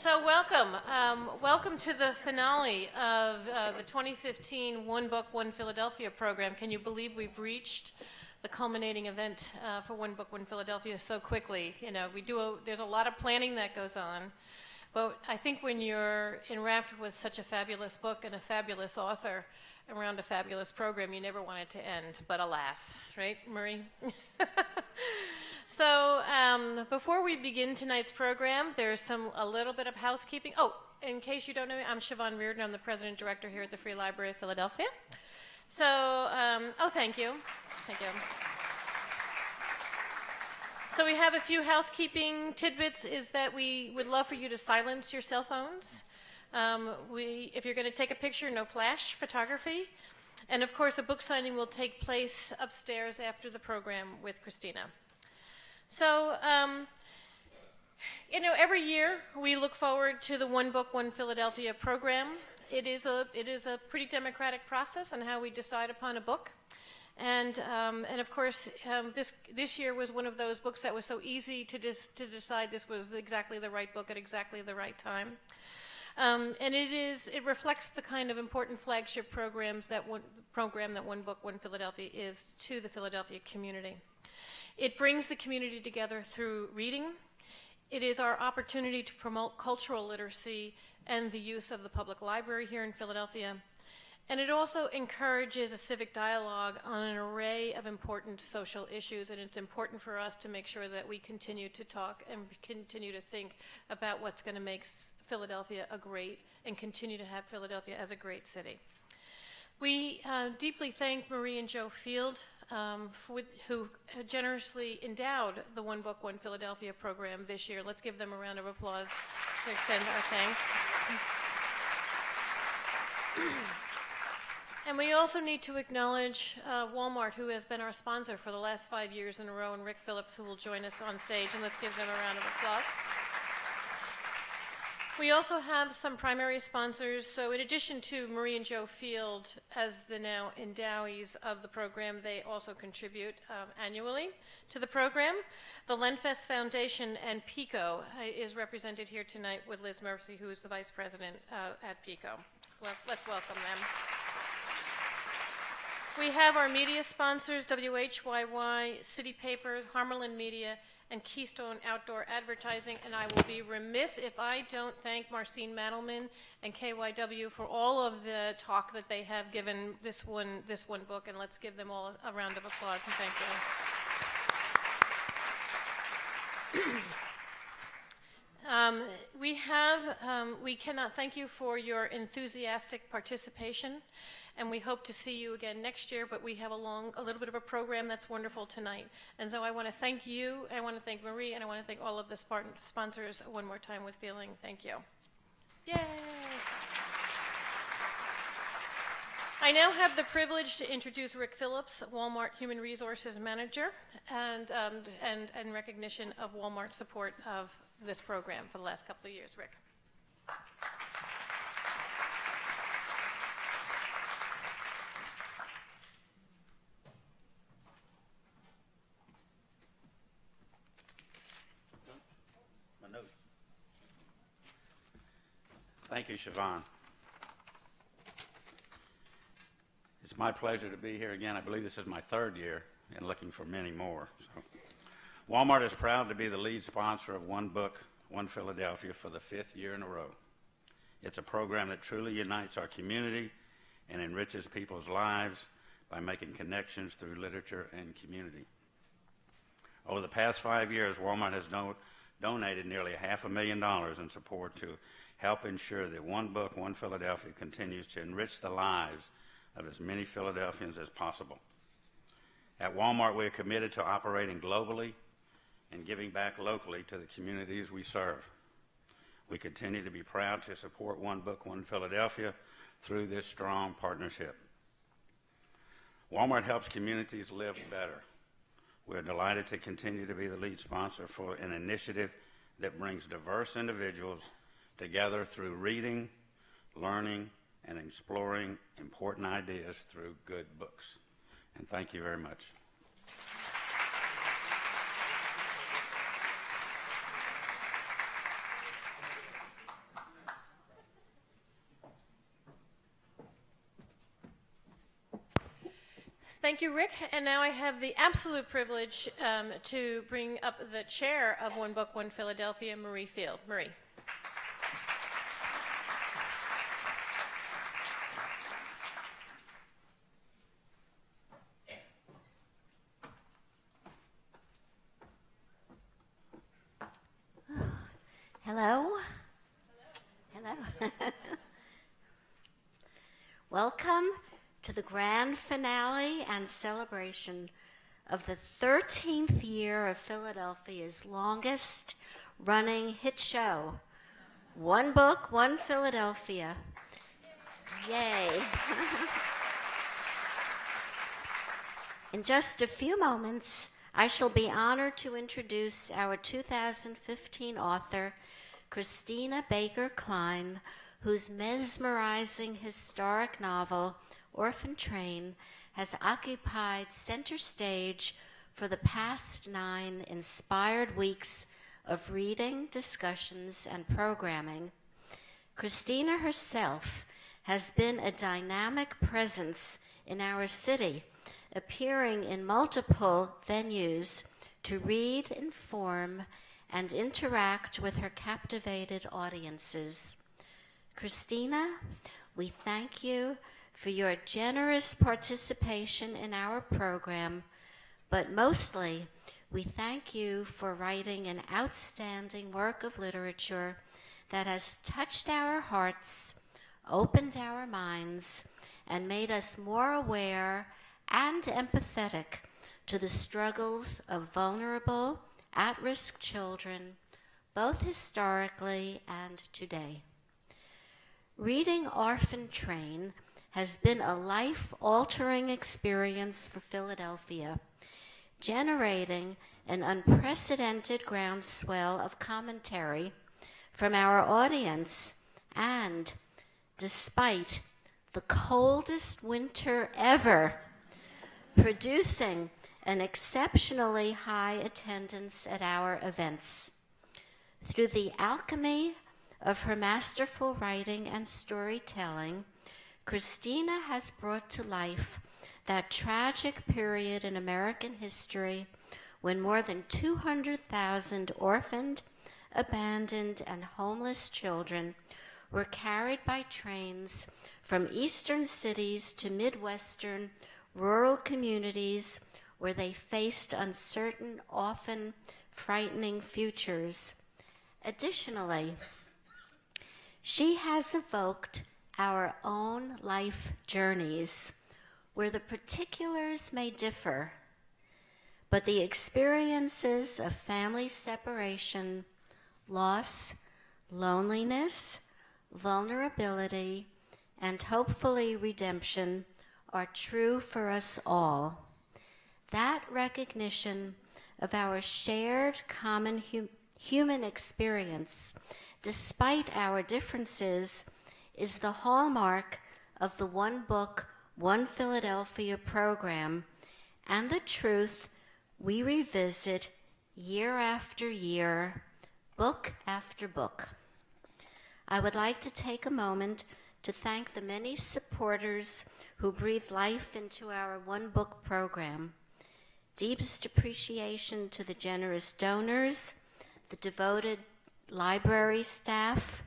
So welcome. Welcome to the finale of the 2015 One Book, One Philadelphia program. Can you believe we've reached the culminating event for One Book, One Philadelphia so quickly? You know, there's a lot of planning that goes on, but I think when you're enwrapped with such a fabulous book and a fabulous author around a fabulous program, you never want it to end, but alas, right, Marie? So before we begin tonight's program, there's a little bit of housekeeping. Oh, in case you don't know me, I'm Siobhan Reardon. I'm the president director here at the Free Library of Philadelphia. So, thank you. Thank you. So we have a few housekeeping tidbits, is that we would love for you to silence your cell phones. If you're going to take a picture, no flash photography. And of course, a book signing will take place upstairs after the program with Christina. So, every year we look forward to the One Book, One Philadelphia program. It is a pretty democratic process on how we decide upon a book. And of course, this year was one of those books that was so easy to decide this was exactly the right book at exactly the right time. And it reflects the kind of important flagship program that One Book, One Philadelphia is to the Philadelphia community. It brings the community together through reading. It is our opportunity to promote cultural literacy and the use of the public library here in Philadelphia. And it also encourages a civic dialogue on an array of important social issues, and it's important for us to make sure that we continue to talk and continue to think about what's going to make Philadelphia and continue to have Philadelphia as a great city. We deeply thank Marie and Joe Field, who generously endowed the One Book, One Philadelphia program this year. Let's give them a round of applause to extend our thanks. And we also need to acknowledge Walmart, who has been our sponsor for the last 5 years in a row, and Rick Phillips, who will join us on stage, and let's give them a round of applause. We also have some primary sponsors. So in addition to Marie and Joe Field as the now endowees of the program, they also contribute annually to the program. The Lenfest Foundation and PICO is represented here tonight with Liz Murphy, who is the vice president at PICO. Well, let's welcome them. We have our media sponsors, WHYY, City Papers, Harmelin Media, and Keystone Outdoor Advertising, and I will be remiss if I don't thank Marcine Mandelman and KYW for all of the talk that they have given this one book, and let's give them all a round of applause and thank you. We cannot thank you for your enthusiastic participation, and we hope to see you again next year, but we have a little bit of a program that's wonderful tonight. And so I want to thank you, I want to thank Marie, and I want to thank all of the sponsors one more time with feeling. Thank you. Yay! I now have the privilege to introduce Rick Phillips, Walmart Human Resources Manager, and in recognition of Walmart's support of this program for the last couple of years. Rick. Thank you, Siobhan. It's my pleasure to be here again. I believe this is my third year and looking for many more. So, Walmart is proud to be the lead sponsor of One Book, One Philadelphia for the 5th year in a row. It's a program that truly unites our community and enriches people's lives by making connections through literature and community. Over the past 5 years, Walmart has donated nearly $500,000 in support to help ensure that One Book, One Philadelphia continues to enrich the lives of as many Philadelphians as possible. At Walmart, we are committed to operating globally and giving back locally to the communities we serve. We continue to be proud to support One Book, One Philadelphia through this strong partnership. Walmart helps communities live better. We're delighted to continue to be the lead sponsor for an initiative that brings diverse individuals together through reading, learning, and exploring important ideas through good books. And thank you very much. Thank you, Rick. And now I have the absolute privilege to bring up the chair of One Book, One Philadelphia, Marie Field. Marie. Hello. Hello. Welcome to the grand finale and celebration of the 13th year of Philadelphia's longest running hit show, One Book, One Philadelphia. Yay. In just a few moments, I shall be honored to introduce our 2015 author, Christina Baker Kline, whose mesmerizing historic novel, Orphan Train, has occupied center stage for the past 9 inspired weeks of reading, discussions, and programming. Christina herself has been a dynamic presence in our city, appearing in multiple venues to read, inform, and interact with her captivated audiences. Christina, we thank you for your generous participation in our program, but mostly we thank you for writing an outstanding work of literature that has touched our hearts, opened our minds, and made us more aware and empathetic to the struggles of vulnerable, at-risk children, both historically and today. Reading Orphan Train has been a life-altering experience for Philadelphia, generating an unprecedented groundswell of commentary from our audience, and despite the coldest winter ever, producing an exceptionally high attendance at our events. Through the alchemy of her masterful writing and storytelling, Christina has brought to life that tragic period in American history when more than 200,000 orphaned, abandoned, and homeless children were carried by trains from eastern cities to Midwestern rural communities where they faced uncertain, often frightening futures. Additionally, she has evoked our own life journeys, where the particulars may differ, but the experiences of family separation, loss, loneliness, vulnerability, and hopefully redemption are true for us all. That recognition of our shared common human experience, despite our differences, is the hallmark of the One Book, One Philadelphia program, and the truth we revisit year after year, book after book. I would like to take a moment to thank the many supporters who breathe life into our One Book program. Deepest appreciation to the generous donors, the devoted library staff,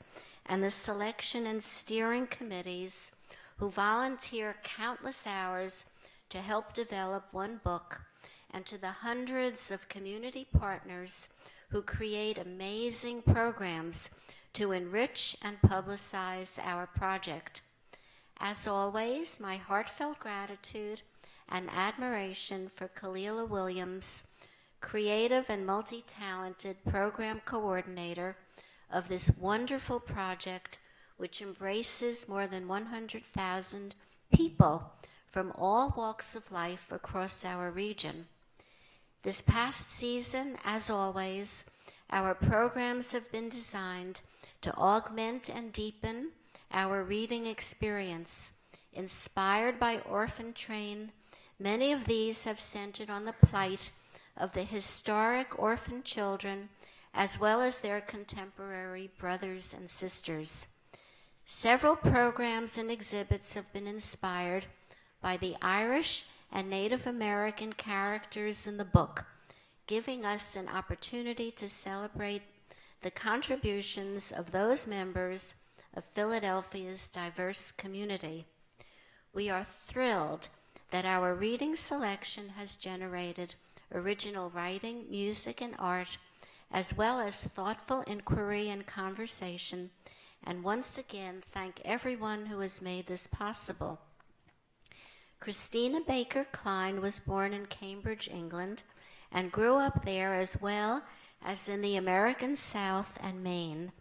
and the selection and steering committees who volunteer countless hours to help develop One Book, and to the hundreds of community partners who create amazing programs to enrich and publicize our project. As always, my heartfelt gratitude and admiration for Kalila Williams, creative and multi-talented program coordinator of this wonderful project, which embraces more than 100,000 people from all walks of life across our region. This past season, as always, our programs have been designed to augment and deepen our reading experience. Inspired by Orphan Train, many of these have centered on the plight of the historic orphan children, as well as their contemporary brothers and sisters. Several programs and exhibits have been inspired by the Irish and Native American characters in the book, giving us an opportunity to celebrate the contributions of those members of Philadelphia's diverse community. We are thrilled that our reading selection has generated original writing, music, and art, as well as thoughtful inquiry and conversation, and once again thank everyone who has made this possible. Christina Baker Kline was born in Cambridge, England, and grew up there as well as in the American South and Maine.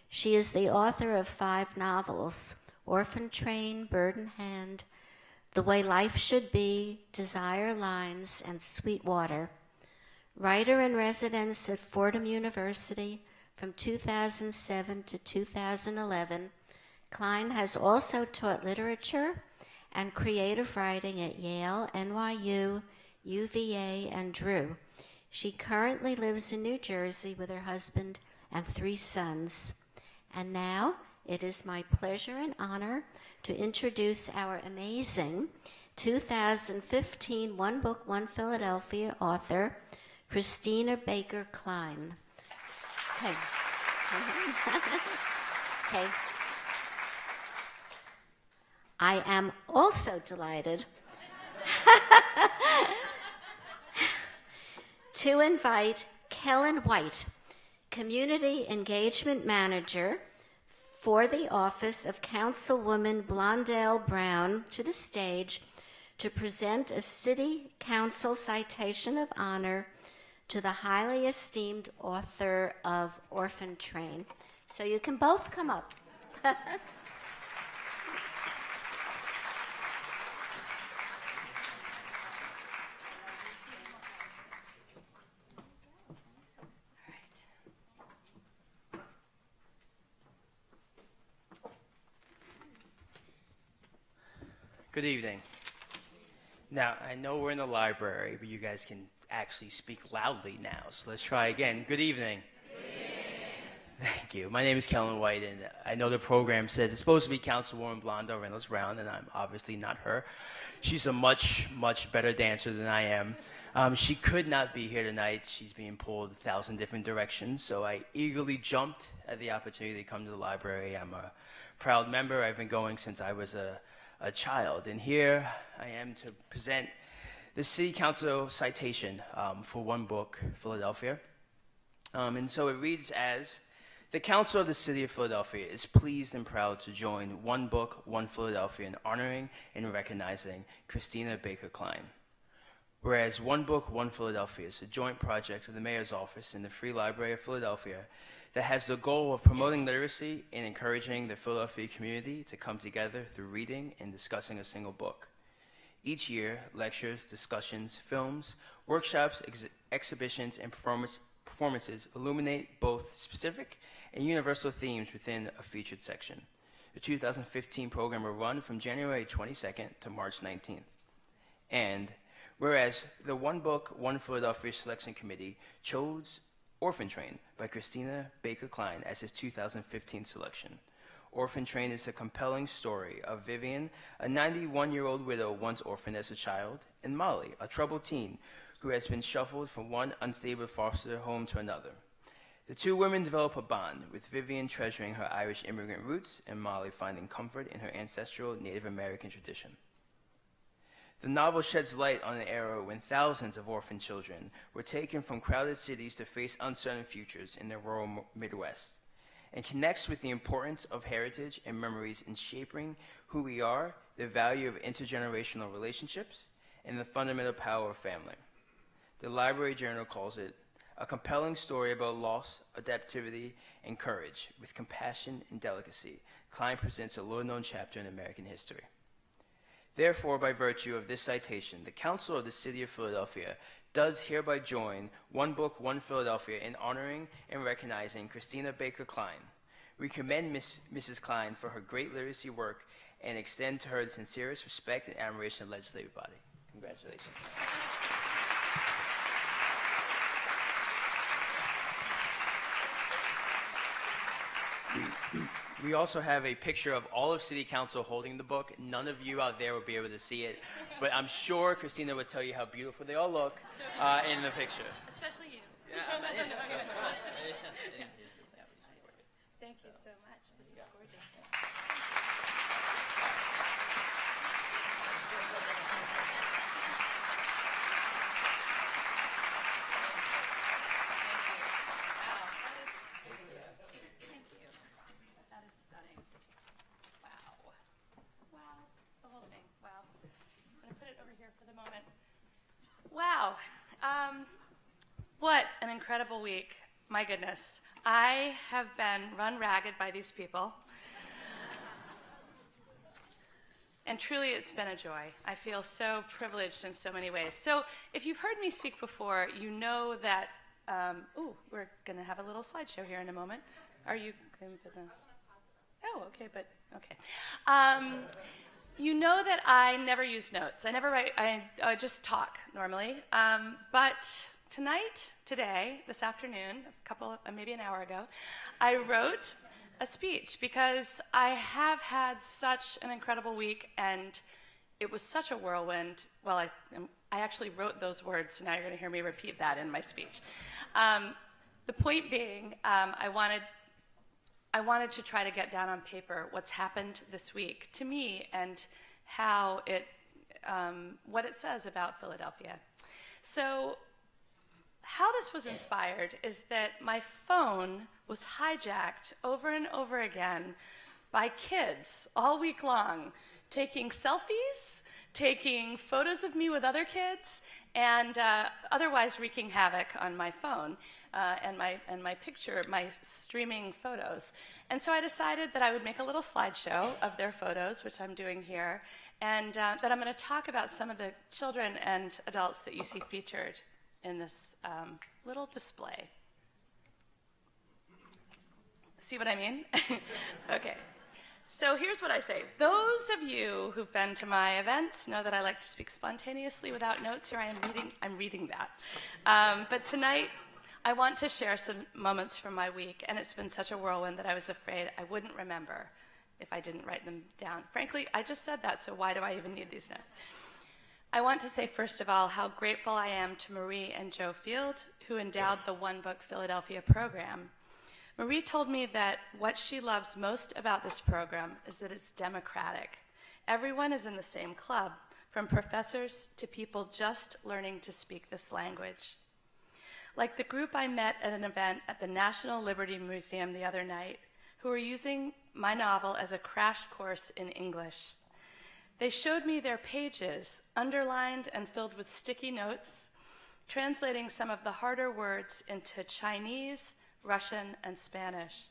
She is the author of 5 novels: Orphan Train, Bird in Hand, The Way Life Should Be, Desire Lines, and Sweet Water. Writer in residence at Fordham University from 2007 to 2011, Kline has also taught literature and creative writing at Yale, NYU, UVA, and Drew. She currently lives in New Jersey with her husband and 3 sons. And now it is my pleasure and honor to introduce our amazing 2015 One Book, One Philadelphia author, Christina Baker Kline. Okay. Okay. I am also delighted to invite Kellen White, Community Engagement Manager for the office of Councilwoman Blondell Brown, to the stage to present a City Council citation of honor to the highly esteemed author of Orphan Train. So you can both come up. Good evening. Now, I know we're in the library, but you guys can actually speak loudly now, so let's try again. Good evening. Good evening. Thank you. My name is Kellen White, and I know the program says it's supposed to be Councilwoman Blondell Reynolds Brown, and I'm obviously not her. She's a much, much better dancer than I am. She could not be here tonight. She's being pulled 1,000 different directions, so I eagerly jumped at the opportunity to come to the library. I'm a proud member. I've been going since I was a child, and here I am to present the City Council citation for One Book, Philadelphia. And so it reads as, the Council of the City of Philadelphia is pleased and proud to join One Book, One Philadelphia in honoring and recognizing Christina Baker Kline. Whereas One Book, One Philadelphia is a joint project of the Mayor's Office and the Free Library of Philadelphia that has the goal of promoting literacy and encouraging the Philadelphia community to come together through reading and discussing a single book. Each year, lectures, discussions, films, workshops, exhibitions, and performances illuminate both specific and universal themes within a featured section. The 2015 program will run from January 22nd to March 19th. And whereas the One Book, One Philadelphia Selection Committee chose Orphan Train by Christina Baker Kline as his 2015 selection. Orphan Train is a compelling story of Vivian, a 91-year-old widow once orphaned as a child, and Molly, a troubled teen who has been shuffled from one unstable foster home to another. The 2 women develop a bond, with Vivian treasuring her Irish immigrant roots and Molly finding comfort in her ancestral Native American tradition. The novel sheds light on an era when thousands of orphan children were taken from crowded cities to face uncertain futures in the rural Midwest, and connects with the importance of heritage and memories in shaping who we are, the value of intergenerational relationships, and the fundamental power of family. The Library Journal calls it a compelling story about loss, adaptivity, and courage. With compassion and delicacy, Kline presents a little-known chapter in American history. Therefore, by virtue of this citation, the Council of the City of Philadelphia does hereby join One Book, One Philadelphia in honoring and recognizing Christina Baker Kline. We commend Mrs. Kline for her great literacy work and extend to her the sincerest respect and admiration of the legislative body. Congratulations. We also have a picture of all of City Council holding the book. None of you out there will be able to see it, but I'm sure Christina would tell you how beautiful they all look in the picture. Especially you. Yeah, Thank you so much. This is gorgeous. Wow. What an incredible week. My goodness. I have been run ragged by these people. And truly, it's been a joy. I feel so privileged in so many ways. So if you've heard me speak before, you know that, we're going to have a little slideshow here in a moment. Are you going to... Oh, okay, but, okay. You know that I never use notes. I never write, I just talk normally. But today, this afternoon, maybe an hour ago, I wrote a speech because I have had such an incredible week and it was such a whirlwind. Well, I actually wrote those words, so now you're going to hear me repeat that in my speech. The point being, I wanted to try to get down on paper what's happened this week to me and how what it says about Philadelphia. So how this was inspired is that my phone was hijacked over and over again by kids all week long, taking selfies, taking photos of me with other kids, and otherwise wreaking havoc on my phone and my streaming photos. And so I decided that I would make a little slideshow of their photos, which I'm doing here, and that I'm going to talk about some of the children and adults that you see featured in this little display. See what I mean? Okay. So here's what I say. Those of you who've been to my events know that I like to speak spontaneously without notes. Here I'm reading that. But tonight, I want to share some moments from my week, and it's been such a whirlwind that I was afraid I wouldn't remember if I didn't write them down. Frankly, I just said that, so why do I even need these notes? I want to say, first of all, how grateful I am to Marie and Joe Field, who endowed the One Book Philadelphia program. Marie told me that what she loves most about this program is that it's democratic. Everyone is in the same club, from professors to people just learning to speak this language. Like the group I met at an event at the National Liberty Museum the other night, who were using my novel as a crash course in English. They showed me their pages, underlined and filled with sticky notes, translating some of the harder words into Chinese, Russian, and Spanish.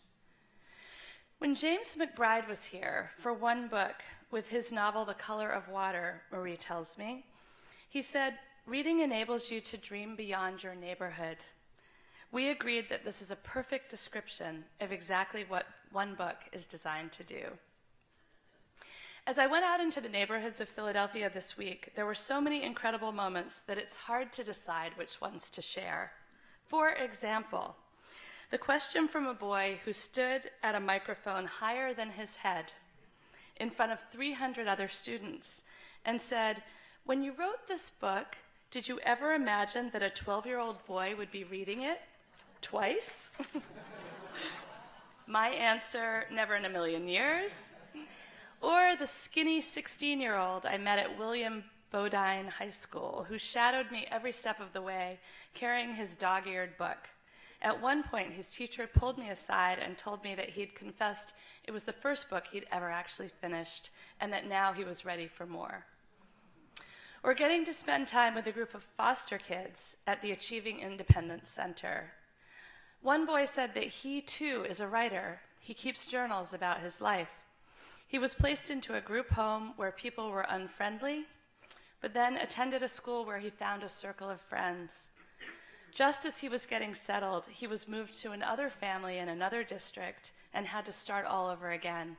When James McBride was here for One Book with his novel The Color of Water, Marie tells me, he said, "Reading enables you to dream beyond your neighborhood." We agreed that this is a perfect description of exactly what One Book is designed to do. As I went out into the neighborhoods of Philadelphia this week, there were so many incredible moments that it's hard to decide which ones to share. For example, the question from a boy who stood at a microphone higher than his head in front of 300 other students and said, "When you wrote this book, did you ever imagine that a 12-year-old boy would be reading it twice?" My answer, never in a million years. Or the skinny 16-year-old I met at William Bodine High School, who shadowed me every step of the way, carrying his dog-eared book. At one point, his teacher pulled me aside and told me that he'd confessed it was the first book he'd ever actually finished, and that now he was ready for more. Or getting to spend time with a group of foster kids at the Achieving Independence Center. One boy said that he, too, is a writer. He keeps journals about his life. He was placed into a group home where people were unfriendly, but then attended a school where he found a circle of friends. Just as he was getting settled, he was moved to another family in another district and had to start all over again.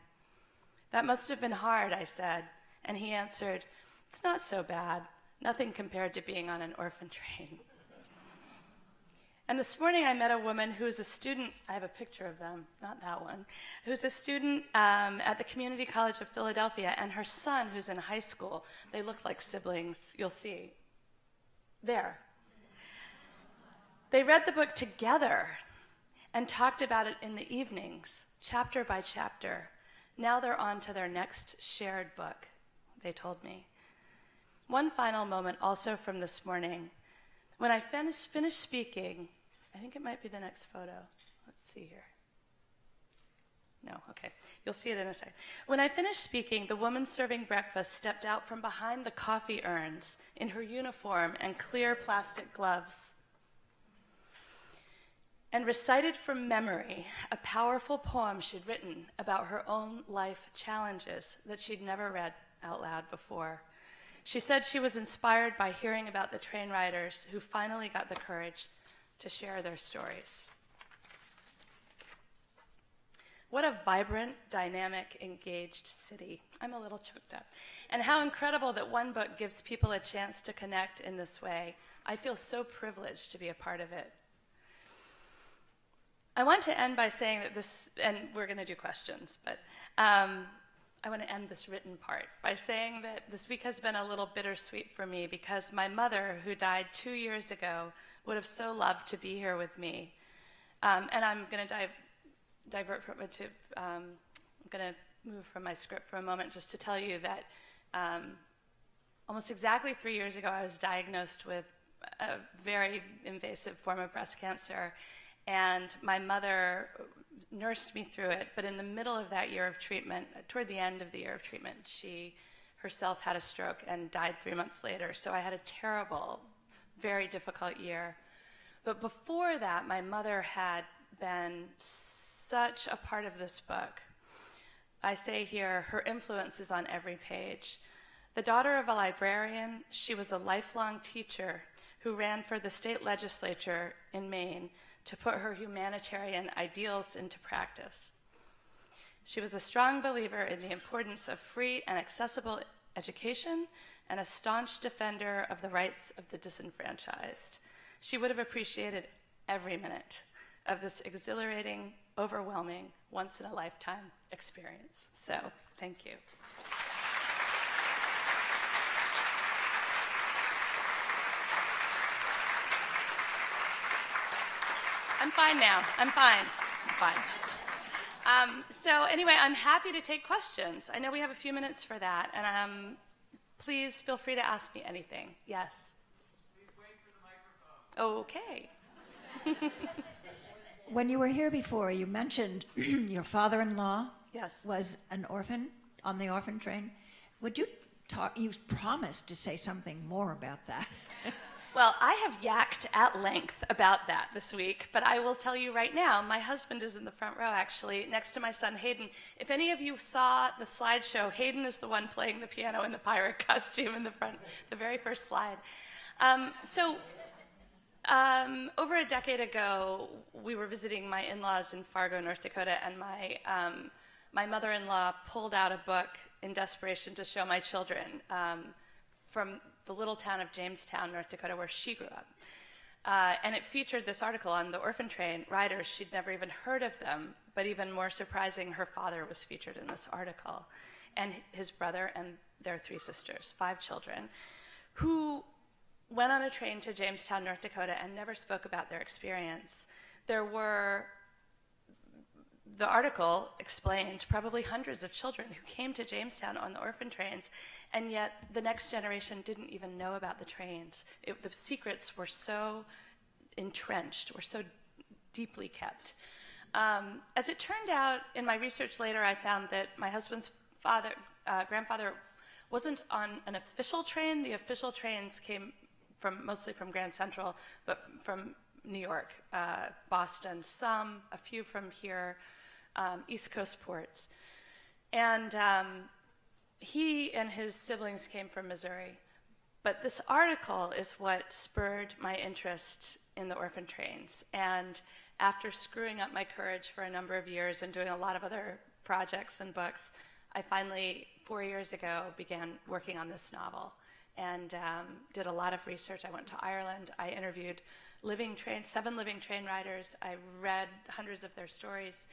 "That must have been hard," I said, and he answered, "It's not so bad, nothing compared to being on an orphan train." And this morning I met a woman who's a student, I have a picture of them, not that one, who's a student at the Community College of Philadelphia, and her son, who's in high school, they look like siblings, you'll see. There. They read the book together and talked about it in the evenings, chapter by chapter. Now they're on to their next shared book, they told me. One final moment also from this morning. When I finished speaking, I think it might be the next photo. Let's see here. No, okay. You'll see it in a second. When I finished speaking, the woman serving breakfast stepped out from behind the coffee urns in her uniform and clear plastic gloves and recited from memory a powerful poem she'd written about her own life challenges that she'd never read out loud before. She said she was inspired by hearing about the train riders who finally got the courage to share their stories. What a vibrant, dynamic, engaged city. I'm a little choked up. And how incredible that one book gives people a chance to connect in this way. I feel so privileged to be a part of it. I want to end by saying that this, and we're going to do questions, but I want to end this written part by saying that this week has been a little bittersweet for me because my mother, who died 2 years ago, would have so loved to be here with me. And I'm going to divert from it to, I'm going to move from my script for a moment just to tell you that almost exactly 3 years ago, I was diagnosed with a very invasive form of breast cancer. And my mother nursed me through it, but in the middle of that year of treatment, toward the end of the year of treatment, she herself had a stroke and died 3 months later. So I had a terrible, very difficult year. But before that, my mother had been such a part of this book. I say here, her influence is on every page. The daughter of a librarian, she was a lifelong teacher who ran for the state legislature in Maine to put her humanitarian ideals into practice. She was a strong believer in the importance of free and accessible education and a staunch defender of the rights of the disenfranchised. She would have appreciated every minute of this exhilarating, overwhelming, once-in-a-lifetime experience. So, thank you. I'm fine now. I'm fine. So anyway, I'm happy to take questions. I know we have a few minutes for that, and please feel free to ask me anything. Yes? Please wait for the microphone. Okay. When you were here before, you mentioned your father-in-law Yes. was an orphan on the Orphan Train. Would you talk, you promised to say something more about that. Well, I have yacked at length about that this week, but I will tell you right now, my husband is in the front row, actually, next to my son, Hayden. If any of you saw the slideshow, Hayden is the one playing the piano in the pirate costume in the front, the very first slide. Over a decade ago, we were visiting my in-laws in Fargo, North Dakota, and my mother-in-law pulled out a book in desperation to show my children from the little town of Jamestown, North Dakota, where she grew up. And it featured this article on the Orphan Train riders. She'd never even heard of them, but even more surprising, her father was featured in this article, and his brother and their 3 sisters, 5 children, who went on a train to Jamestown, North Dakota, and never spoke about their experience. The article explained probably hundreds of children who came to Jamestown on the orphan trains, and yet the next generation didn't even know about the trains. The secrets were so entrenched, were so deeply kept. As it turned out, in my research later, I found that my husband's grandfather wasn't on an official train. The official trains came mostly from Grand Central, but from New York, Boston, a few from here, East Coast ports. And he and his siblings came from Missouri. But this article is what spurred my interest in the orphan trains. And after screwing up my courage for a number of years and doing a lot of other projects and books, I finally, 4 years ago, began working on this novel and did a lot of research. I went to Ireland. I interviewed seven living train riders. I read hundreds of their stories.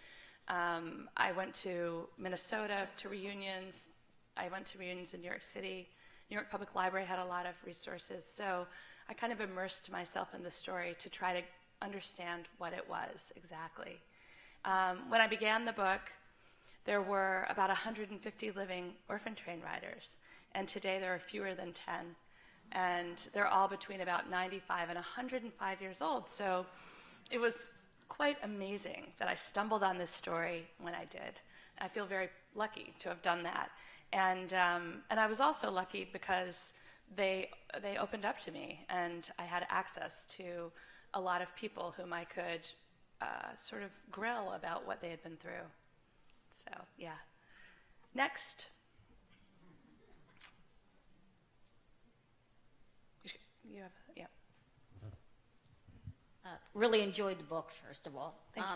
I went to Minnesota to reunions. I went to reunions in New York City. New York Public Library had a lot of resources. So I kind of immersed myself in the story to try to understand what it was exactly. When I began the book, there were about 150 living orphan train riders, and today there are fewer than 10. And they're all between about 95 and 105 years old. So it was quite amazing that I stumbled on this story when I did. I feel very lucky to have done that. And I was also lucky because they opened up to me, and I had access to a lot of people whom I could sort of grill about what they had been through. So, yeah. Next. You have, yeah. Really enjoyed the book, first of all. Thank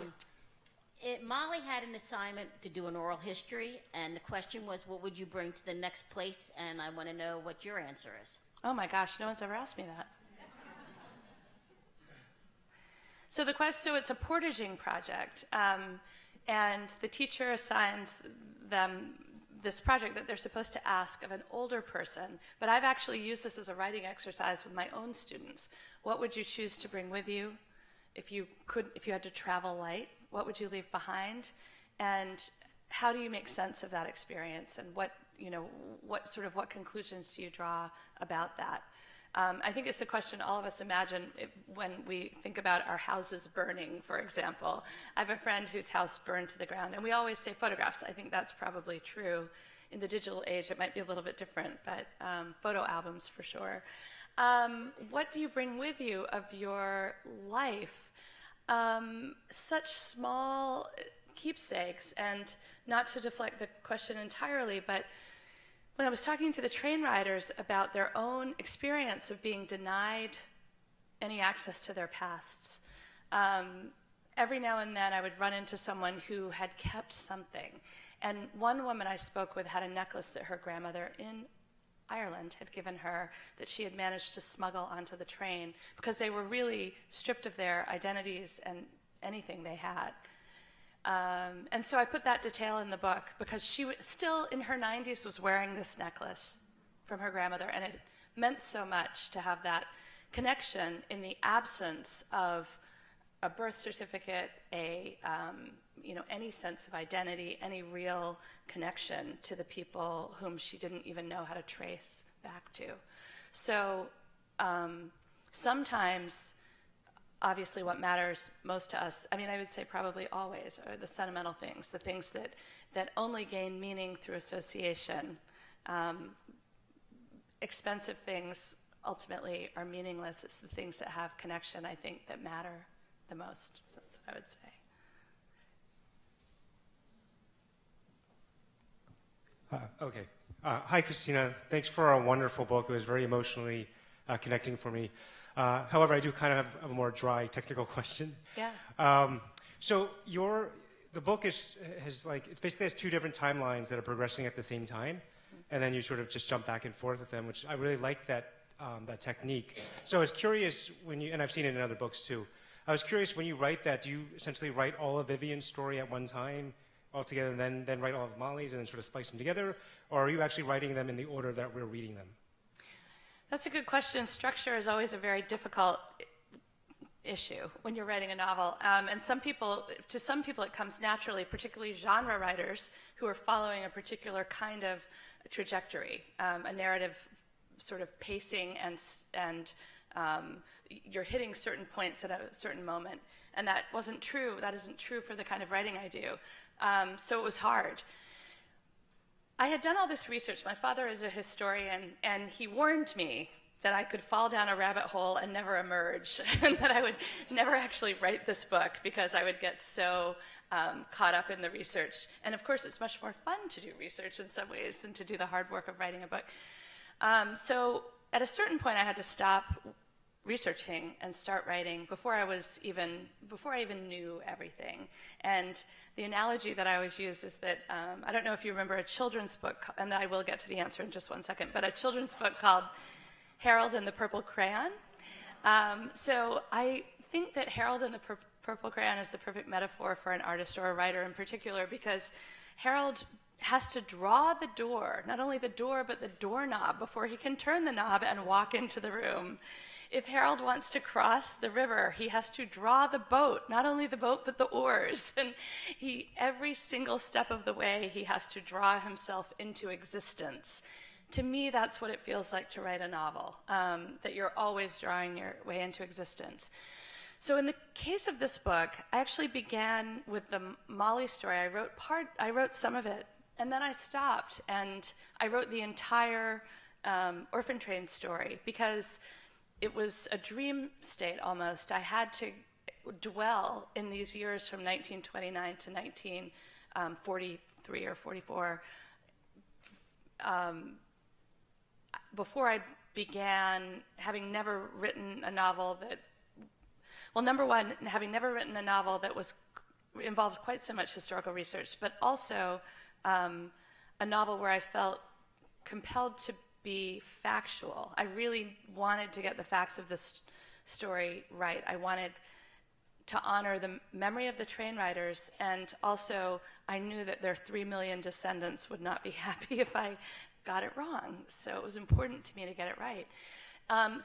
you. Molly had an assignment to do an oral history, and the question was, what would you bring to the next place? And I want to know what your answer is. Oh my gosh, no one's ever asked me that. So so it's a portaging project, and the teacher assigns them this project that they're supposed to ask of an older person, but I've actually used this as a writing exercise with my own students. What would you choose to bring with you if you had to travel light? What would you leave behind? And how do you make sense of that experience? And what conclusions do you draw about that? I think it's a question all of us imagine when we think about our houses burning, for example. I have a friend whose house burned to the ground, and we always say photographs. I think that's probably true. In the digital age, it might be a little bit different, but photo albums for sure. What do you bring with you of your life? Such small keepsakes, and not to deflect the question entirely, but when I was talking to the train riders about their own experience of being denied any access to their pasts, every now and then I would run into someone who had kept something. And one woman I spoke with had a necklace that her grandmother in Ireland had given her that she had managed to smuggle onto the train because they were really stripped of their identities and anything they had. And so I put that detail in the book because she still in her 90s was wearing this necklace from her grandmother, and it meant so much to have that connection in the absence of a birth certificate, any sense of identity, any real connection to the people whom she didn't even know how to trace back to. So sometimes, obviously, what matters most to us, I would say probably always, are the sentimental things, the things that only gain meaning through association. Expensive things ultimately are meaningless. It's the things that have connection, I think, that matter the most. So that's what I would say. Okay. Hi, Christina. Thanks for a wonderful book. It was very emotionally connecting for me. However, I do kind of have a more dry technical question. Yeah. So the book it basically has two different timelines that are progressing at the same time, and then you sort of just jump back and forth with them, which I really like that technique. So I was curious and I've seen it in other books too. I was curious, when you write that, do you essentially write all of Vivian's story at one time all together, and then write all of Molly's and then sort of splice them together, or are you actually writing them in the order that we're reading them? That's a good question. Structure is always a very difficult issue when you're writing a novel. And to some people it comes naturally, particularly genre writers who are following a particular kind of trajectory, a narrative sort of pacing, and you're hitting certain points at a certain moment. And that isn't true for the kind of writing I do. So it was hard. I had done all this research. My father is a historian, and he warned me that I could fall down a rabbit hole and never emerge, and that I would never actually write this book because I would get so caught up in the research. And of course, it's much more fun to do research in some ways than to do the hard work of writing a book. So at a certain point, I had to stop researching and start writing before I even knew everything. And the analogy that I always use is that I don't know if you remember a children's book, and I will get to the answer in just one second, but a children's book called Harold and the Purple Crayon. So I think that Harold and the Purple Crayon is the perfect metaphor for an artist or a writer in particular, because Harold has to draw the door, not only the door, but the doorknob before he can turn the knob and walk into the room. If Harold wants to cross the river, he has to draw the boat, not only the boat, but the oars. And every single step of the way, he has to draw himself into existence. To me, that's what it feels like to write a novel, that you're always drawing your way into existence. So in the case of this book, I actually began with the Molly story. I wrote some of it, and then I stopped, and I wrote the entire Orphan Train story, because it was a dream state almost. I had to dwell in these years from 1929 to 1943 or 44 before I began, having never written a novel that, well, number one, having never written a novel that involved quite so much historical research, but also a novel where I felt compelled to be factual. I really wanted to get the facts of this story right. I wanted to honor the memory of the train riders, and also I knew that their 3 million descendants would not be happy if I got it wrong. So it was important to me to get it right. And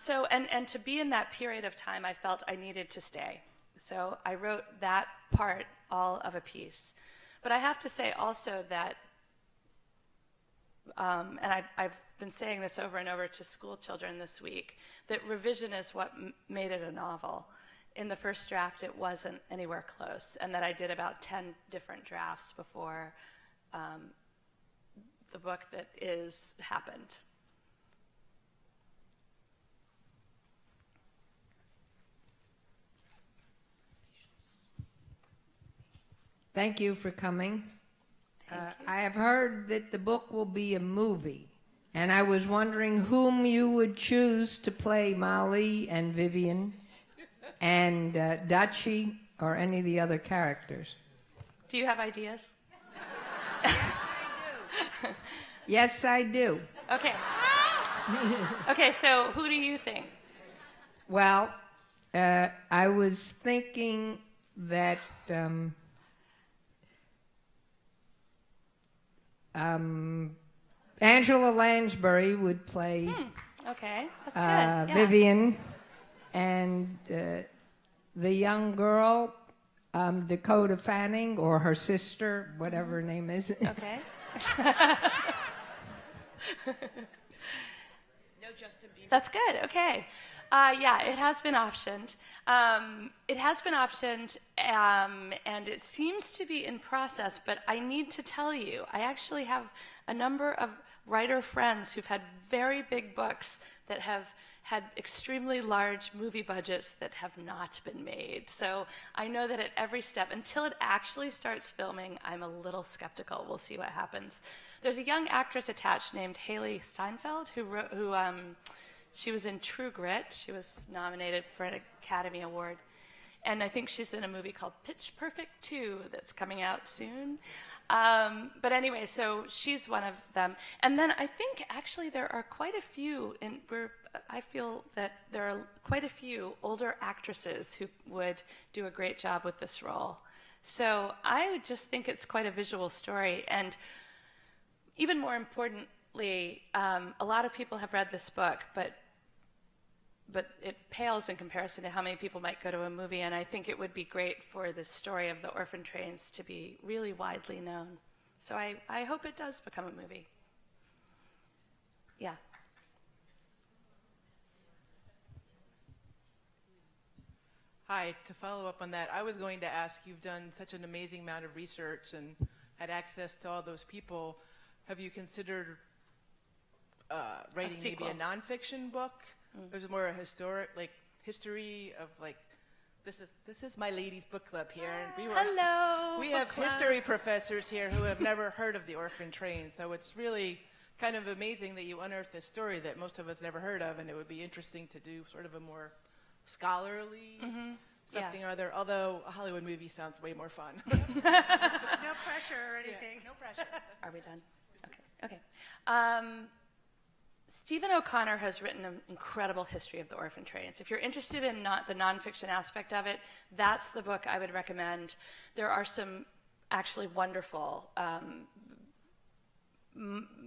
to be in that period of time, I felt I needed to stay. So I wrote that part all of a piece. But I have to say also that, and I've been saying this over and over to school children this week, that revision is what made it a novel. In the first draft, it wasn't anywhere close, and that I did about 10 different drafts before the book that happened. Thank you for coming. Thank you. I have heard that the book will be a movie, and I was wondering whom you would choose to play Molly and Vivian and Dachi or any of the other characters. Do you have ideas? Yes, I do. Okay. Okay, so who do you think? Well, I was thinking that Angela Lansbury would play Okay, that's good. Yeah. Vivian, and the young girl, Dakota Fanning, or her sister, whatever her name is. Okay. No Justin Bieber. That's good. Okay. Yeah, it has been optioned. And it seems to be in process, but I need to tell you, I actually have a number of writer friends who've had very big books that have had extremely large movie budgets that have not been made. So I know that at every step, until it actually starts filming, I'm a little skeptical. We'll see what happens. There's a young actress attached named Haley Steinfeld who she was in True Grit. She was nominated for an Academy Award. And I think she's in a movie called Pitch Perfect 2 that's coming out soon. But anyway, so she's one of them. And then I think actually there are quite a few, I feel that there are quite a few older actresses who would do a great job with this role. So I would just think it's quite a visual story. And even more importantly, a lot of people have read this book, but it pales in comparison to how many people might go to a movie, and I think it would be great for the story of the Orphan Trains to be really widely known. So I hope it does become a movie. Yeah. Hi, to follow up on that, I was going to ask, you've done such an amazing amount of research and had access to all those people. Have you considered writing maybe a nonfiction book? There's more a history of this is my ladies book club here, and we have history professors here who have never heard of the Orphan Train, so it's really kind of amazing that you unearthed this story that most of us never heard of, and it would be interesting to do sort of a more scholarly something or other, although a Hollywood movie sounds way more fun. No pressure or anything. Yeah, no pressure. Are we done? Okay. Stephen O'Connor has written an incredible history of the orphan trains. If you're interested in the nonfiction aspect of it, that's the book I would recommend. There are some actually wonderful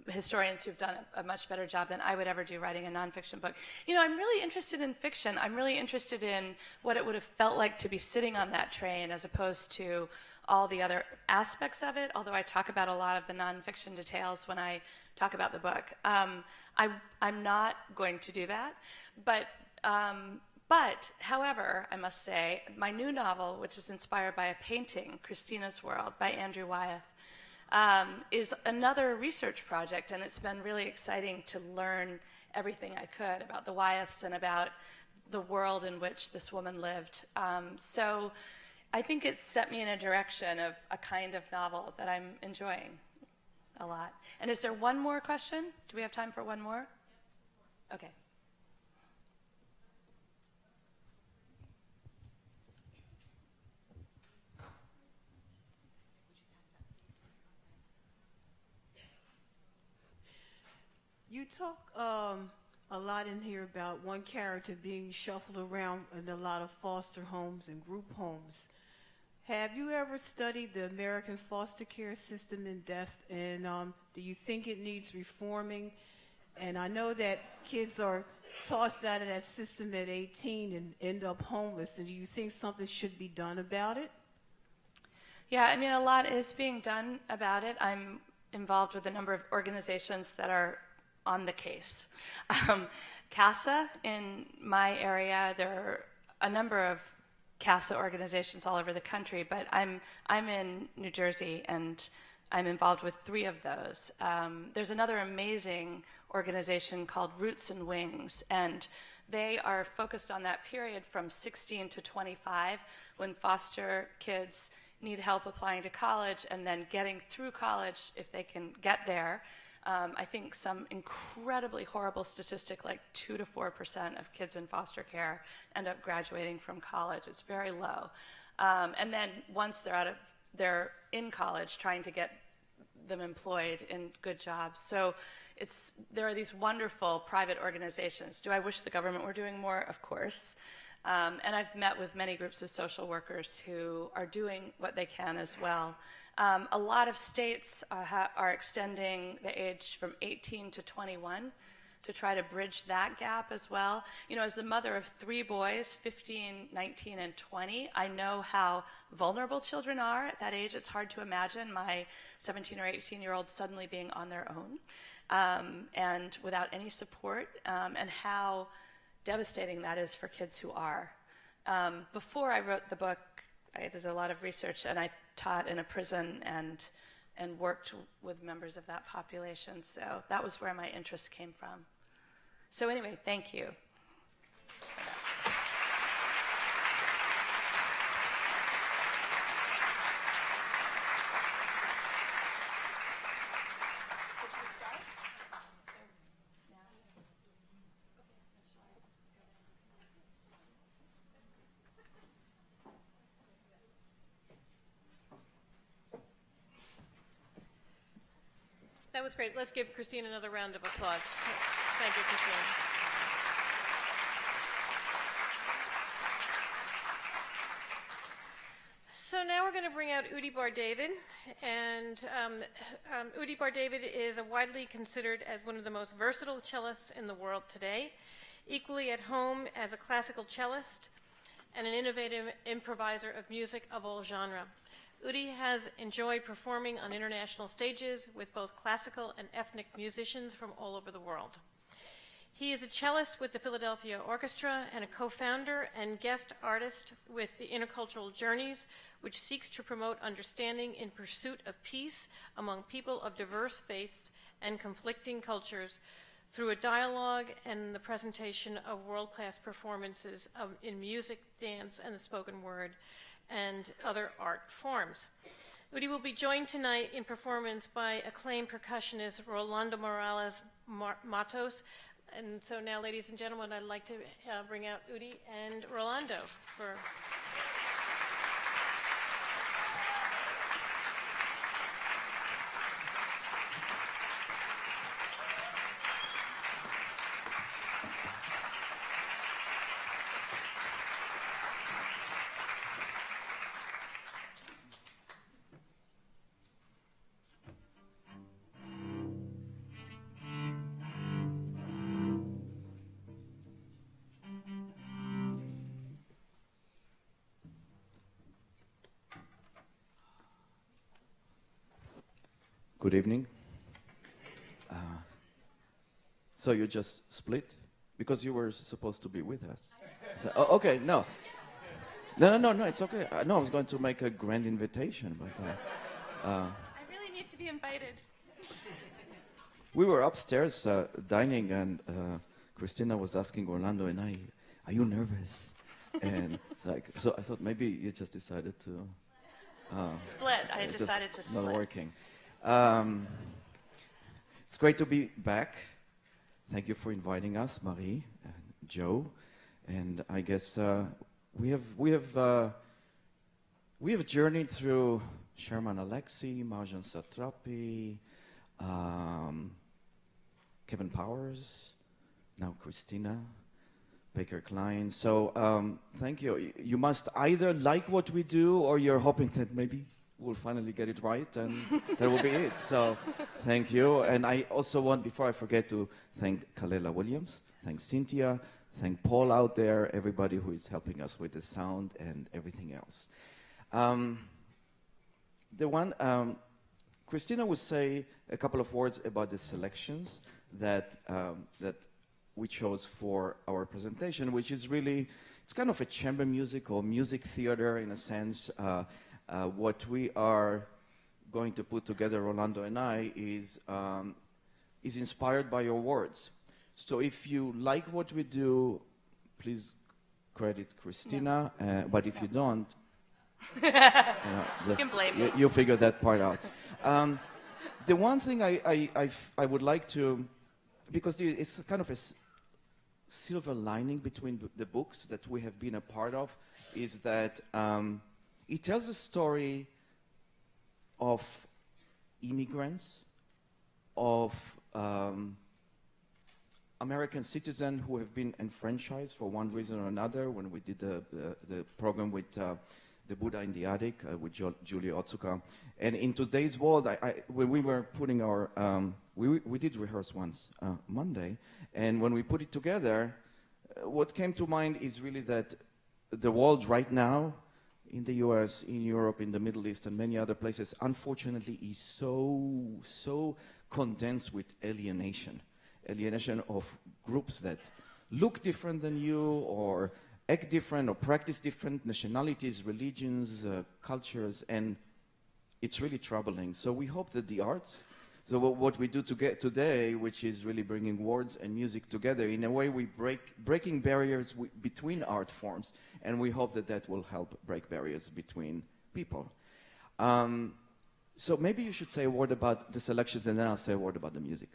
historians who've done a much better job than I would ever do writing a nonfiction book. You know, I'm really interested in fiction. I'm really interested in what it would have felt like to be sitting on that train as opposed to all the other aspects of it, although I talk about a lot of the nonfiction details when I talk about the book. I'm not going to do that, but however, I must say, my new novel, which is inspired by a painting, Christina's World, by Andrew Wyeth, is another research project, and it's been really exciting to learn everything I could about the Wyeths and about the world in which this woman lived. So I think it's set me in a direction of a kind of novel that I'm enjoying a lot. And is there one more question? Do we have time for one more? Okay. You talk a lot in here about one character being shuffled around in a lot of foster homes and group homes. Have you ever studied the American foster care system in depth, and do you think it needs reforming? And I know that kids are tossed out of that system at 18 and end up homeless, and do you think something should be done about it? Yeah, I mean, a lot is being done about it. I'm involved with a number of organizations that are on the case. CASA in my area, there are a number of CASA organizations all over the country, but I'm in New Jersey and I'm involved with 3 of those. There's another amazing organization called Roots and Wings, and they are focused on that period from 16 to 25 when foster kids need help applying to college and then getting through college if they can get there. I think some incredibly horrible statistic, like 2 to 4% of kids in foster care end up graduating from college. It's very low. And then once they're in college, trying to get them employed in good jobs. So there are these wonderful private organizations. Do I wish the government were doing more? Of course. And I've met with many groups of social workers who are doing what they can as well. A lot of states are extending the age from 18 to 21 to try to bridge that gap as well. You know, as the mother of 3 boys, 15, 19, and 20, I know how vulnerable children are at that age. It's hard to imagine my 17 or 18-year-old suddenly being on their own and without any support, and how devastating that is for kids who are. Before I wrote the book, I did a lot of research, and I taught in a prison and worked with members of that population. So that was where my interest came from. So anyway, thank you. That was great. Let's give Christine another round of applause. Thank you, Christine. So now we're going to bring out Udi Bar-David. And Udi Bar-David is widely considered as one of the most versatile cellists in the world today, equally at home as a classical cellist and an innovative improviser of music of all genres. Udi has enjoyed performing on international stages with both classical and ethnic musicians from all over the world. He is a cellist with the Philadelphia Orchestra and a co-founder and guest artist with the Intercultural Journeys, which seeks to promote understanding in pursuit of peace among people of diverse faiths and conflicting cultures through a dialogue and the presentation of world-class performances in music, dance, and the spoken word, and other art forms. Udi will be joined tonight in performance by acclaimed percussionist Rolando Morales Matos. And so now, ladies and gentlemen, I'd like to bring out Udi and Rolando for... Good evening. So you just split? Because you were supposed to be with us. So, oh, okay, no. No, it's okay. No, I was going to make a grand invitation, but... I really need to be invited. We were upstairs dining, and Christina was asking Orlando and I, "Are you nervous?" And so I thought maybe you just decided to split. I decided to split. Not working. It's great to be back. Thank you for inviting us, Marie and Joe. And I guess we have journeyed through Sherman Alexie, Marjan Satrapi, Kevin Powers, now Christina Baker Kline. So thank you. You must either like what we do, or you're hoping that maybe we'll finally get it right, and that will be it. So thank you. And I also want, before I forget, to thank Kalela Williams, thank Cynthia, thank Paul out there, everybody who is helping us with the sound and everything else. Christina will say a couple of words about the selections that we chose for our presentation, which is really, it's kind of a chamber music or music theater in a sense. What we are going to put together, Rolando and I, is inspired by your words. So if you like what we do, please credit Christina, but if you don't, you can blame me. You figure that part out. The one thing I would like to, because it's kind of a silver lining between the books that we have been a part of, is that it tells a story of immigrants, of American citizens who have been enfranchised for one reason or another. When we did the program with the Buddha in the Attic with Julia Otsuka. And in today's world, when we were putting our, we did rehearse once Monday, and when we put it together, what came to mind is really that the world right now, in the US, in Europe, in the Middle East, and many other places, unfortunately is so condensed with alienation of groups that look different than you, or act different, or practice different nationalities, religions, cultures, and it's really troubling. So we hope that the arts, so what we do today, which is really bringing words and music together, in a way we breaking barriers between art forms, and we hope that will help break barriers between people. So maybe you should say a word about the selections, and then I'll say a word about the music.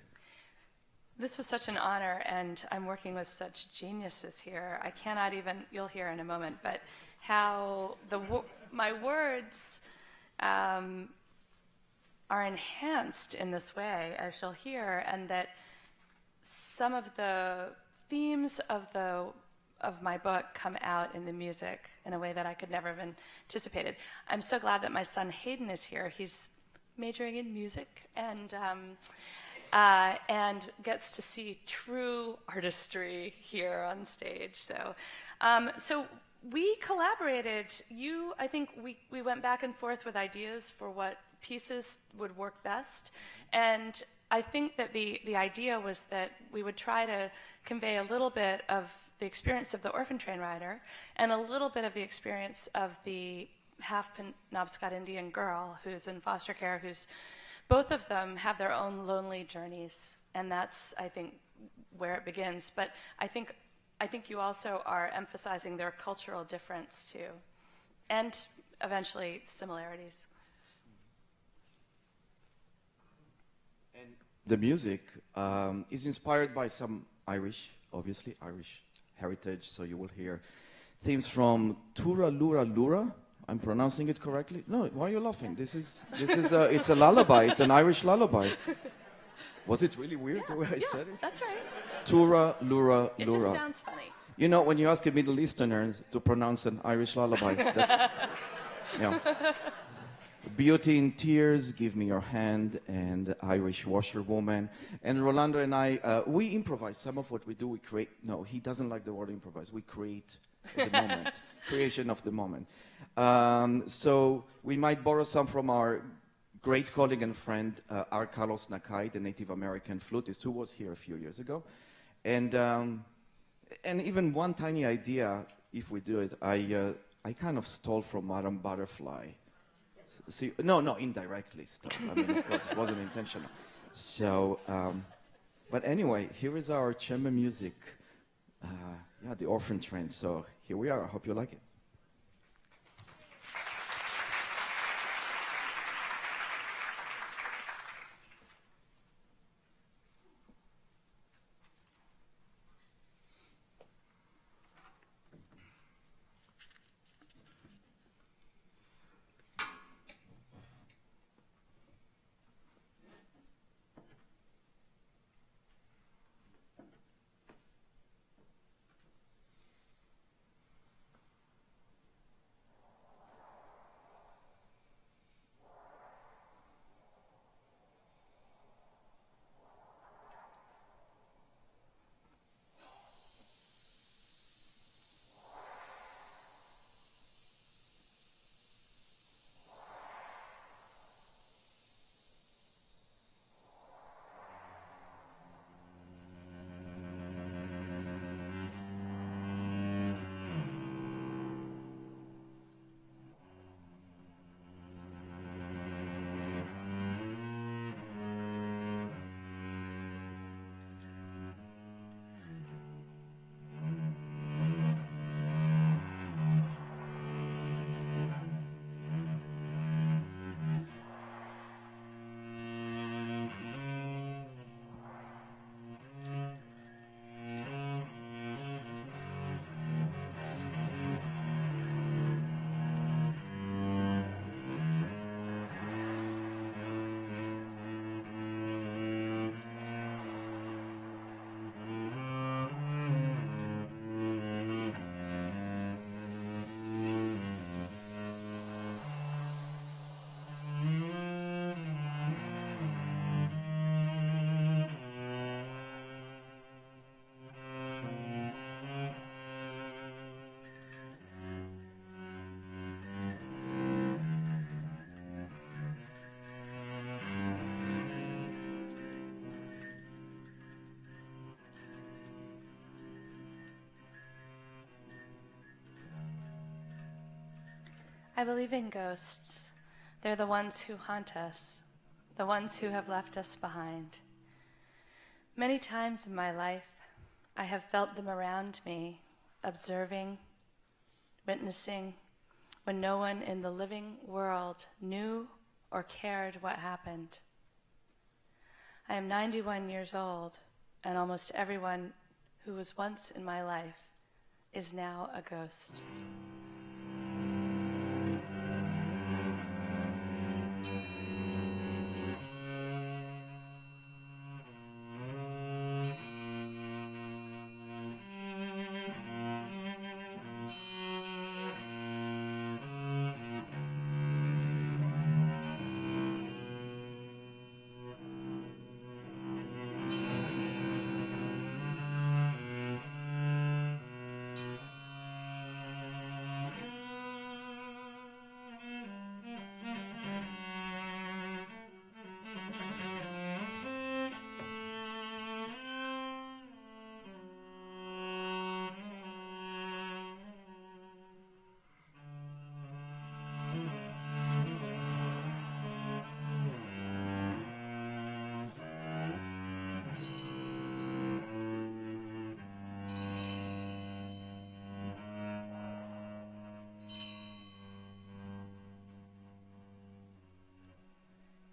This was such an honor, and I'm working with such geniuses here. I cannot even, you'll hear in a moment, but how my words are enhanced in this way, as you'll hear, and that some of the themes of my book come out in the music in a way that I could never have anticipated. I'm so glad that my son Hayden is here. He's majoring in music and gets to see true artistry here on stage. So we collaborated. I think we went back and forth with ideas for what pieces would work best. And I think that the idea was that we would try to convey a little bit of the experience of the Orphan Train rider and a little bit of the experience of the half Penobscot Indian girl who's in foster care, both of them have their own lonely journeys, and that's, I think, where it begins. But I think you also are emphasizing their cultural difference too, and eventually similarities. And the music is inspired by some Irish heritage, so you will hear themes from Tura Lura Lura. I'm pronouncing it correctly? No, why are you laughing? It's a lullaby. It's an Irish lullaby. Was it really weird the way I said it? That's right. Tura Lura Lura. It just sounds funny. You know, when you ask a Middle Easterner to pronounce an Irish lullaby, that's, yeah. Beauty in Tears, Give Me Your Hand, and Irish Washerwoman. And Rolando and I, we improvise. Some of what we do, we create. No, he doesn't like the word improvise. We create at the moment. Creation of the moment. So we might borrow some from our great colleague and friend, R. Carlos Nakai, the Native American flutist, who was here a few years ago. And even one tiny idea, if we do it, I kind of stole from Madame Butterfly. See, no, indirectly stole. I mean, of course, it wasn't intentional. So, but anyway, here is our chamber music. The Orphan Train. So here we are. I hope you like it. I believe in ghosts. They're the ones who haunt us, the ones who have left us behind. Many times in my life, I have felt them around me, observing, witnessing, when no one in the living world knew or cared what happened. I am 91 years old, and almost everyone who was once in my life is now a ghost.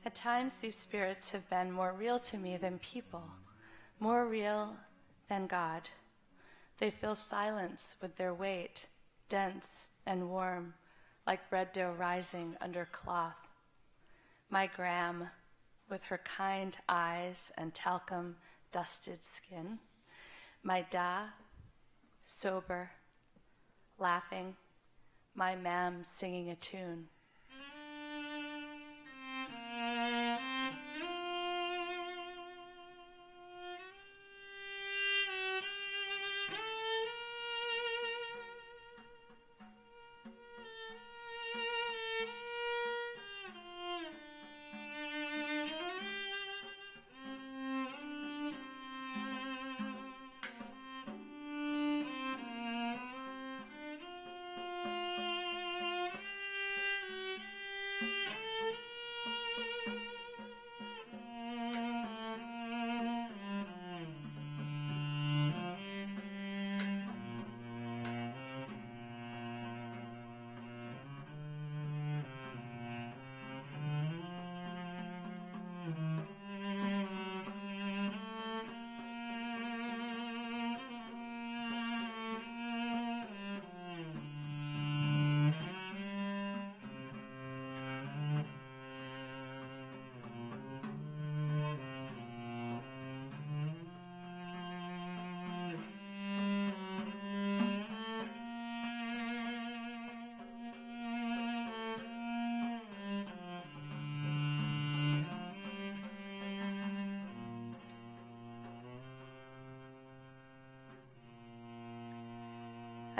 At times, these spirits have been more real to me than people, more real than God. They fill silence with their weight, dense and warm, like bread dough rising under cloth. My Gram, with her kind eyes and talcum-dusted skin. My Da, sober, laughing. My Mam singing a tune.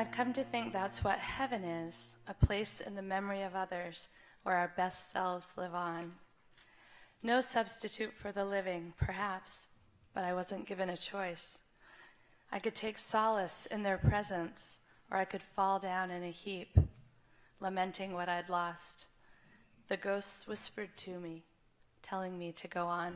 I've come to think that's what heaven is, a place in the memory of others where our best selves live on. No substitute for the living, perhaps, but I wasn't given a choice. I could take solace in their presence, or I could fall down in a heap, lamenting what I'd lost. The ghosts whispered to me, telling me to go on.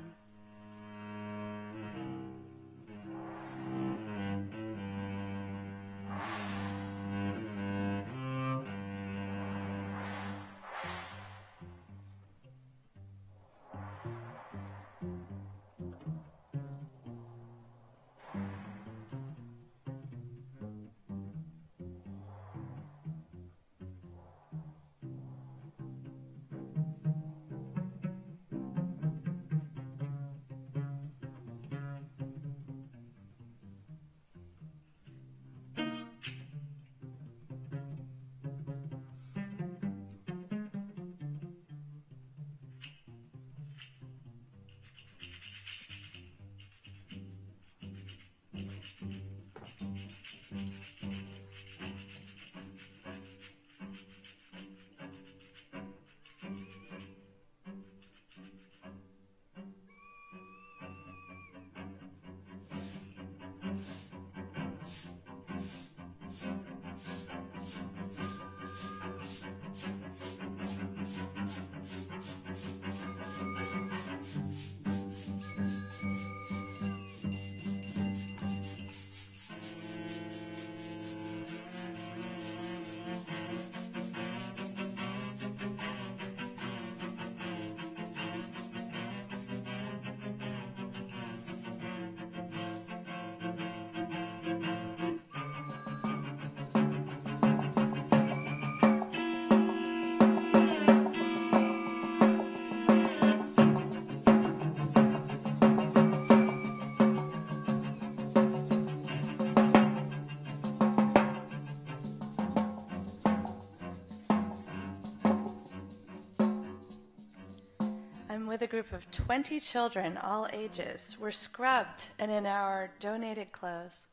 I'm with a group of 20 children, all ages. We're scrubbed and in our donated clothes.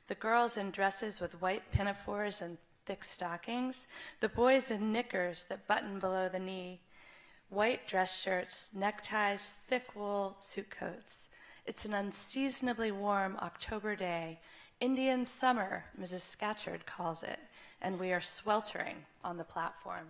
The girls in dresses with white pinafores and thick stockings. The boys in knickers that button below the knee. White dress shirts, neckties, thick wool suit coats. It's an unseasonably warm October day. Indian summer, Mrs. Scatcherd calls it, and we are sweltering on the platform.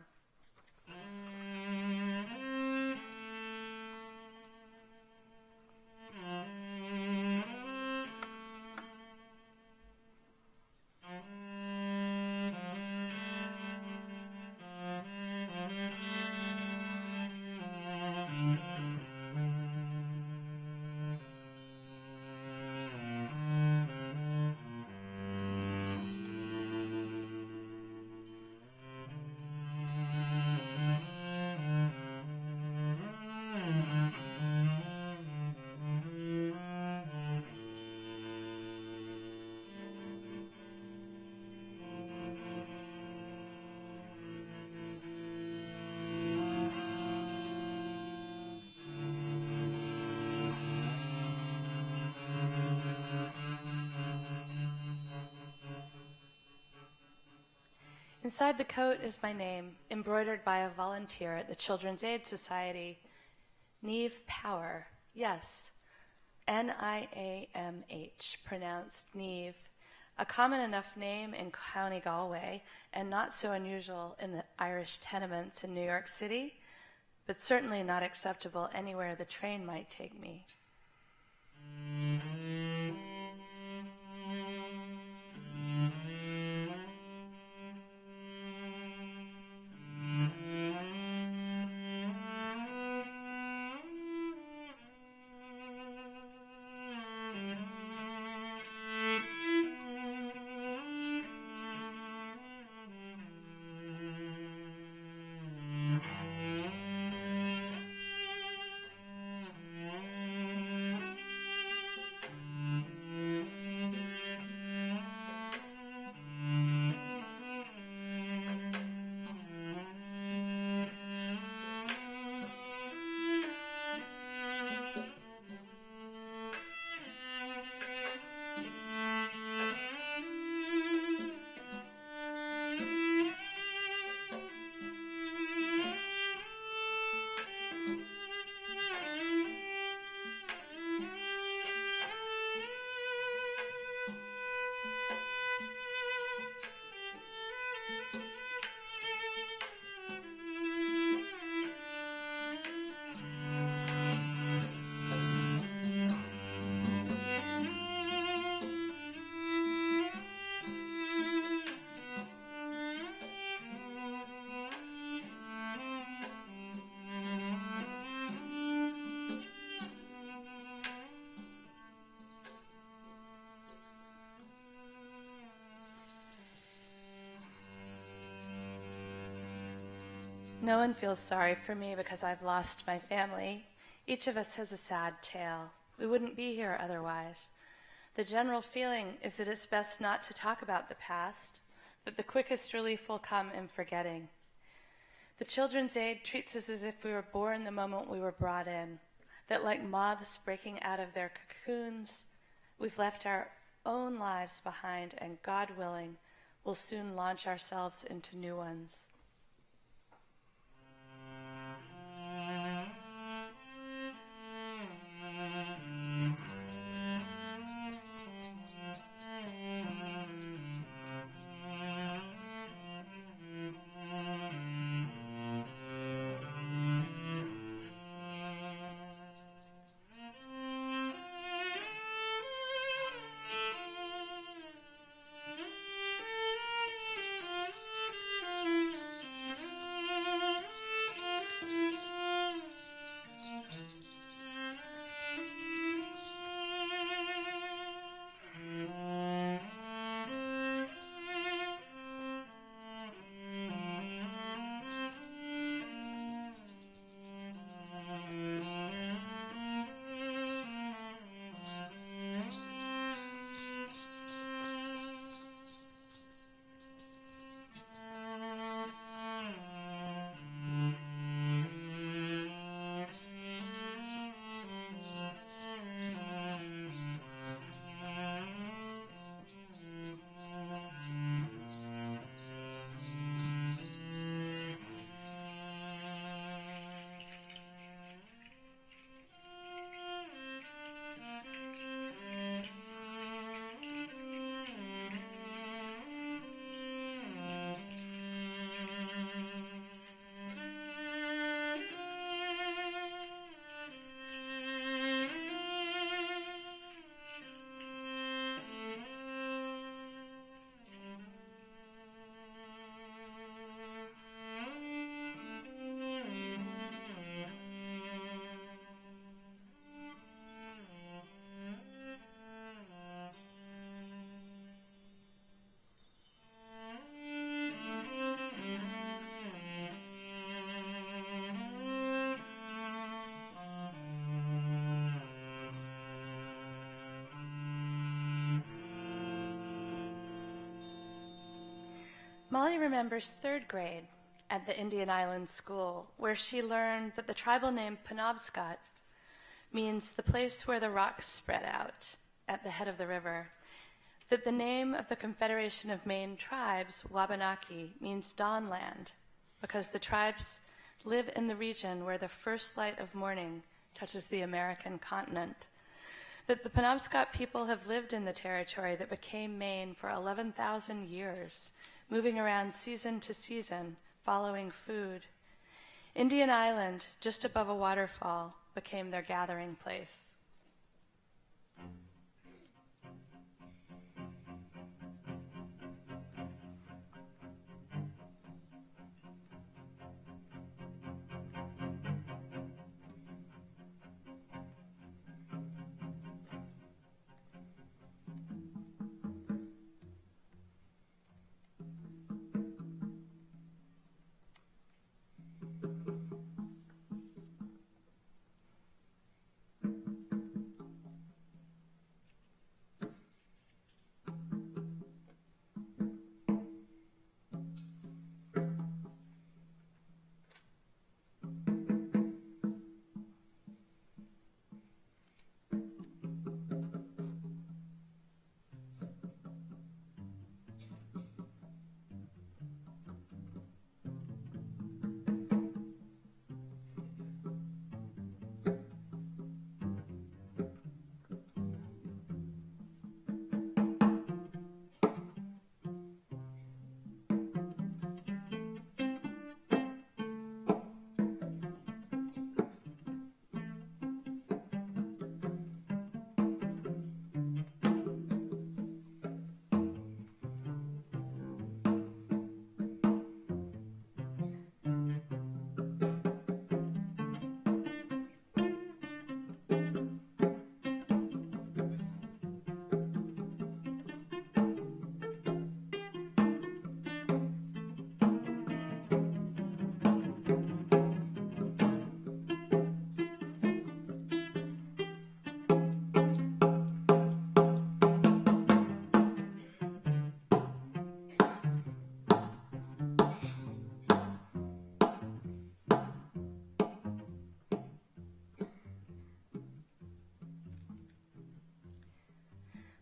Inside the coat is my name, embroidered by a volunteer at the Children's Aid Society. Niamh Power, yes, Niamh, pronounced Niamh, a common enough name in County Galway and not so unusual in the Irish tenements in New York City, but certainly not acceptable anywhere the train might take me. No one feels sorry for me because I've lost my family. Each of us has a sad tale. We wouldn't be here otherwise. The general feeling is that it's best not to talk about the past, that the quickest relief will come in forgetting. The Children's Aid treats us as if we were born the moment we were brought in, that like moths breaking out of their cocoons, we've left our own lives behind, and God willing, we'll soon launch ourselves into new ones. Molly remembers third grade at the Indian Islands School, where she learned that the tribal name Penobscot means the place where the rocks spread out at the head of the river, that the name of the Confederation of Maine Tribes, Wabanaki, means dawnland, because the tribes live in the region where the first light of morning touches the American continent, that the Penobscot people have lived in the territory that became Maine for 11,000 years, moving around season to season, following food. Indian Island, just above a waterfall, became their gathering place.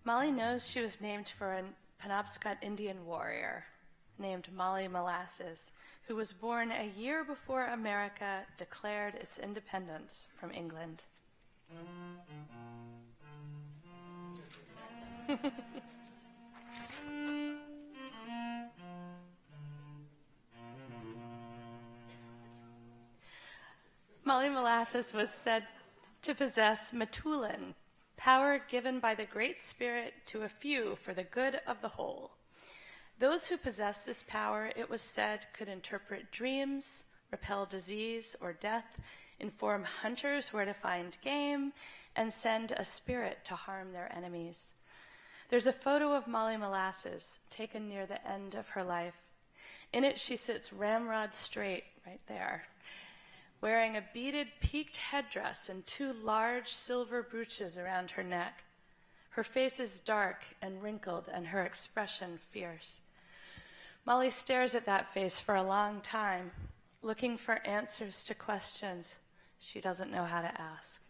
Molly knows she was named for a Penobscot Indian warrior named Molly Molasses, who was born a year before America declared its independence from England. Molly Molasses was said to possess Matulin, power given by the Great Spirit to a few for the good of the whole. Those who possessed this power, it was said, could interpret dreams, repel disease or death, inform hunters where to find game, and send a spirit to harm their enemies. There's a photo of Molly Molasses taken near the end of her life. In it, she sits ramrod straight right there, wearing a beaded peaked headdress and two large silver brooches around her neck. Her face is dark and wrinkled, and her expression fierce. Molly stares at that face for a long time, looking for answers to questions she doesn't know how to ask.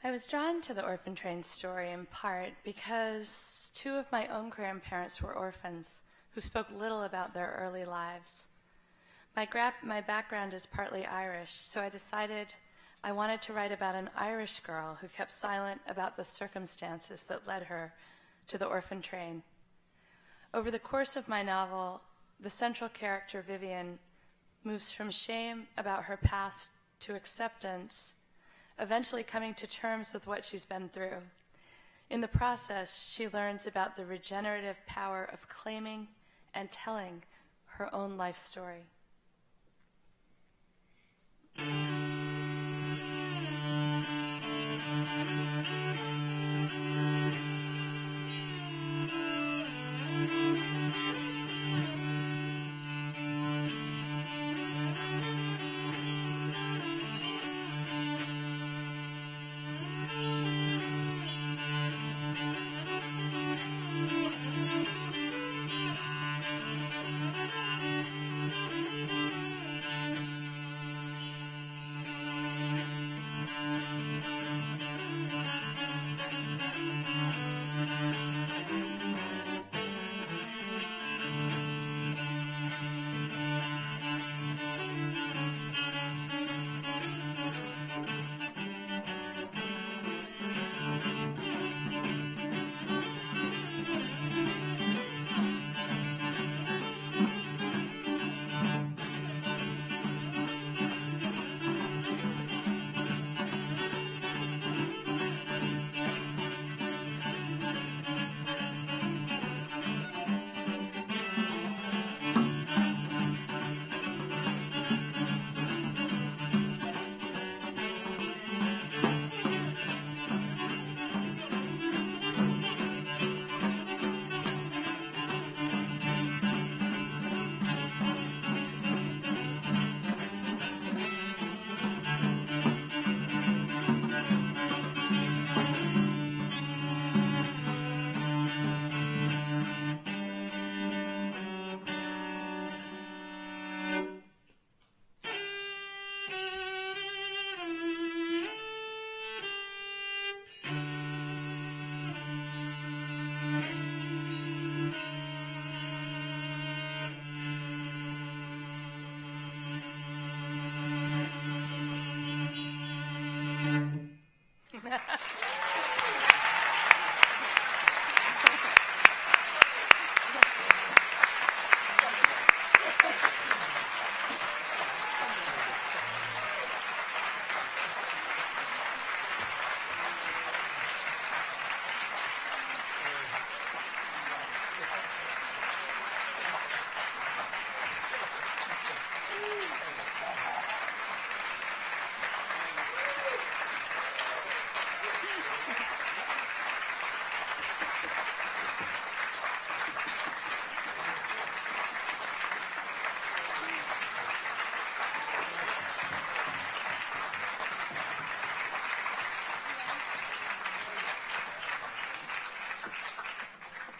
I was drawn to the Orphan Train story in part because two of my own grandparents were orphans who spoke little about their early lives. My background is partly Irish, so I decided I wanted to write about an Irish girl who kept silent about the circumstances that led her to the Orphan Train. Over the course of my novel, the central character, Vivian, moves from shame about her past to acceptance, eventually coming to terms with what she's been through. In the process, she learns about the regenerative power of claiming and telling her own life story.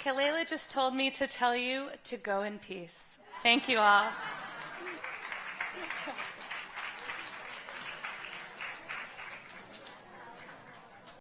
Kalela just told me to tell you to go in peace. Thank you all.